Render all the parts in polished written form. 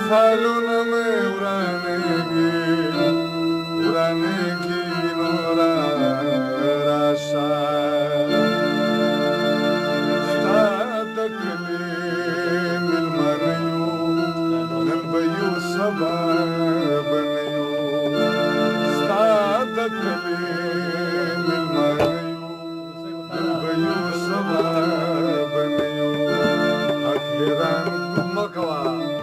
خالونه مې ورانېږي نو راشه ستا د کلي مېلمانه یو نن به یو سبا به نه یو ستا د کلي مېلمانه یو نن به یو سبا به نه یو حق حیران مه کوه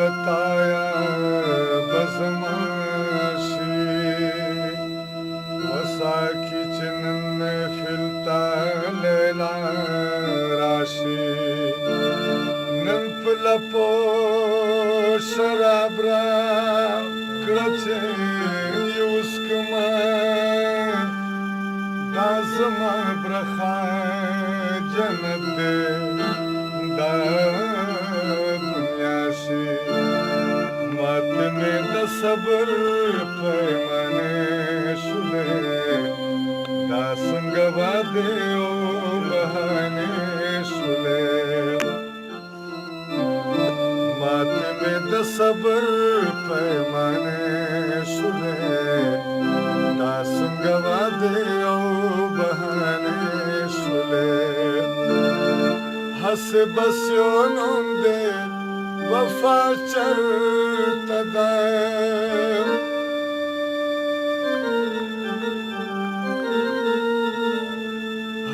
बताया बस کړه چې یوس کما دا زما برخه جنت دی دا دنیا شي ماته مې د صبر پیمانې شولې دا څنګه واده او بهانې شولې ماته مې د صبر پیمانې شولې دا څنګه واده او بهانې شولې هسې بس یو نوم دی وفا چرته ده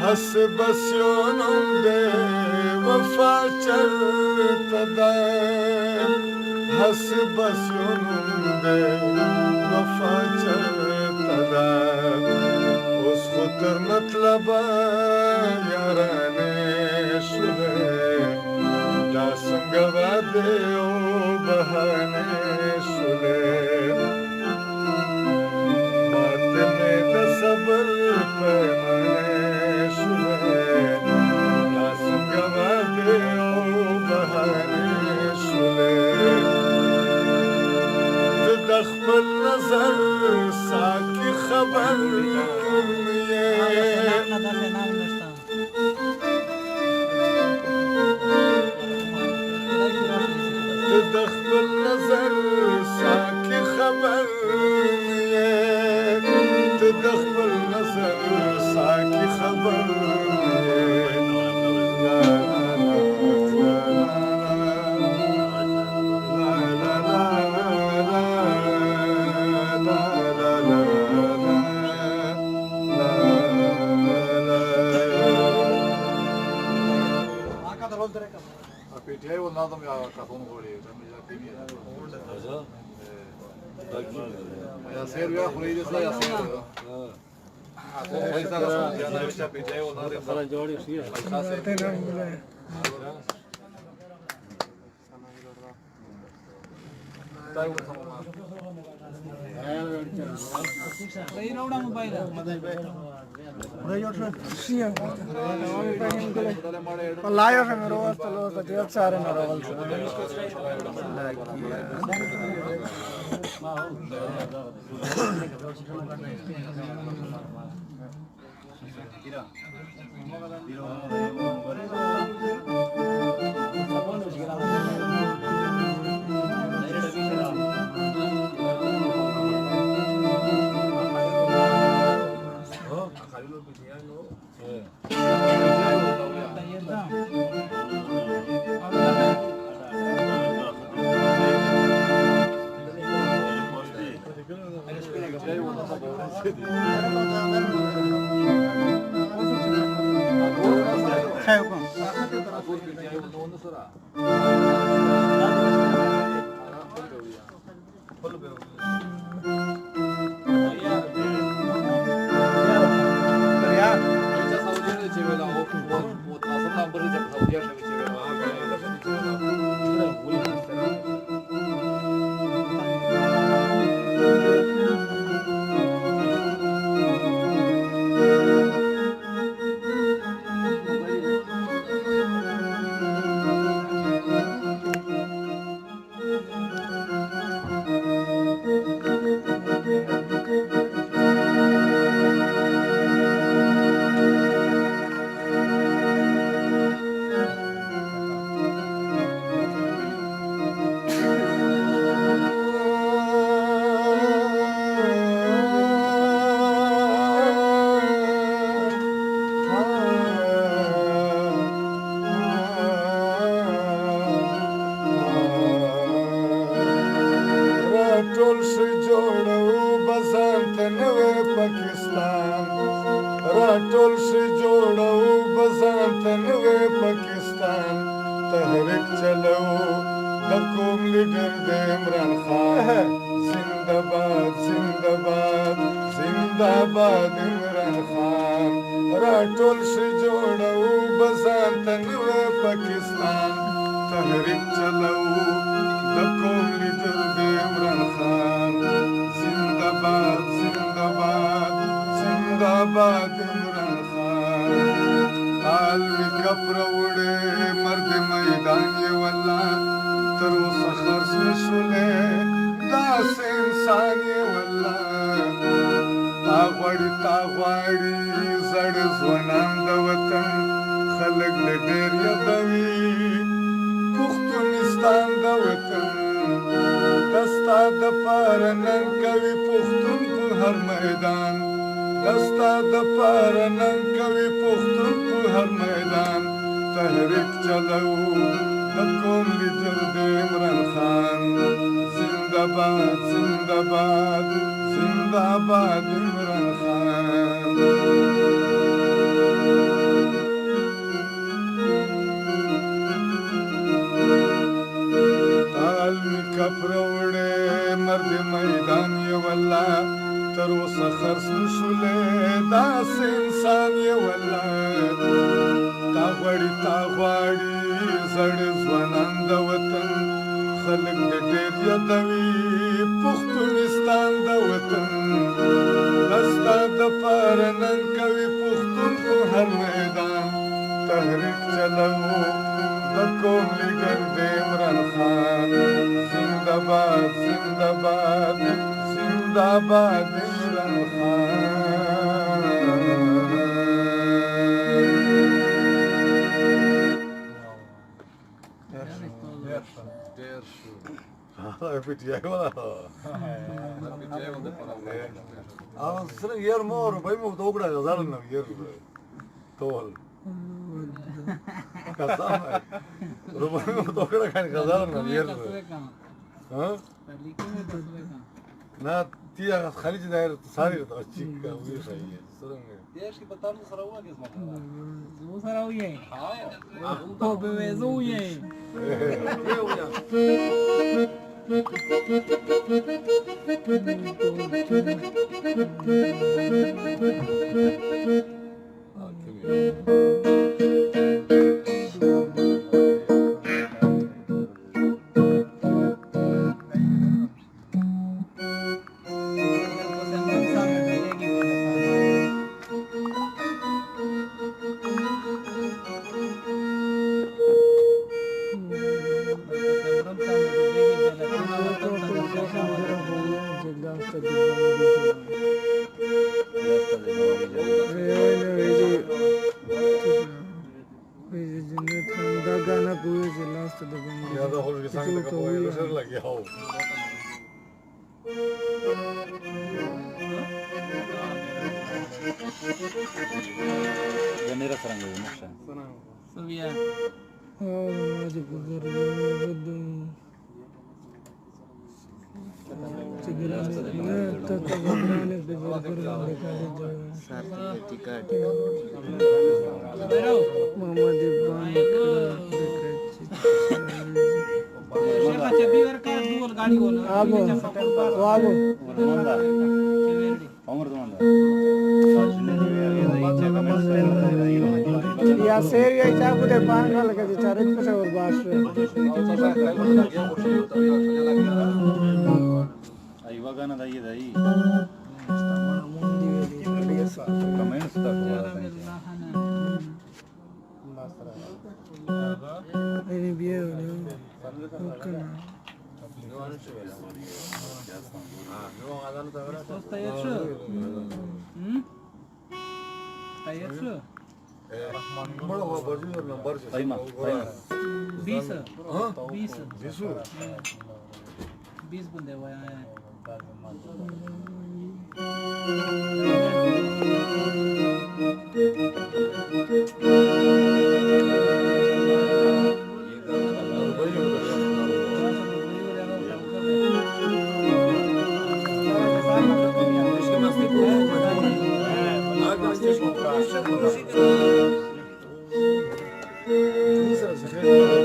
هسې بس یو نوم دی وفا چرته ده هسې بس یو نوم دی وفا چرته ده اوس خو تر مطلبه یارانې شولې دا څنګه واده او بهانې شولې ماته مې د صبر پیمانې شولې دا څنګه واده او بهانې شولې ته د خپل نظر ساکي خبر یې د خپل نظر ساکي خبر یې ته د خپل نظر ساکي خبر پیټه و نادم یا کاتون غوړي زمي لا پیمي یا سیر یا خوري دې یا سیر پیسہ کا یا نو چې پیټه و نادم سره جوړي شي लायो मेरो तलो त त्यो चारे नरवल ټول شي جوړو بزان ته نوې پاکستان تحریک چلو د کوم لیډر د عمران خان زنده‌باد زنده‌باد زنده‌باد عمران خان را ټول شي جوړو بزان ته نوې پاکستان تحریک چلو د کوم لیډر د عمران خان زنده‌باد عمران خان حال می کپروړې مرد میدان یې والله تر اوسه خرڅ نشولې داسې انسان یې والله تا غواړي زړ ځوانان د وطن خلک دې ډېر یادوي پښتونستان د وطن دستا د پاره نن کوي پښتون په هر میدان دستا د پاره نن کوي پښتون په هر میدان تحریک چلو د قوم لیدر د عمران خان زنده‌باد زنده‌باد زنده‌باد عمران خان کپروړې مرد میدان یې والله تر اوسه خرڅ نشولې داسې انسان یې والله تا غواړي زړ ځوانان د وطن خلک دې ډېر یادوي پښتونستان د وطن دستا د پاره نن کوي پښتون په هر میدان تحریک چلو د قوم لیډر د عمران خان زنده‌باد زنده‌باد زنده‌باد عمران خان ډېر شو پیټیای ولا پیټیای ولې او سره یار مور به مو دوګړه غزل نو یار ټول قسم روبه مو دوګړه کان غزل نو یار ها نه تیا خلیج دایر ساری ته چیک وی صحیح سره دیش کې پتا نو سره وګه اسمه زو سره وې ها او به زو یې या शेर या चाकू दे पान खा लगे चारे पे और बास ಇವಾಗ ದೈ बीस बंदे हुए हैं Thank you.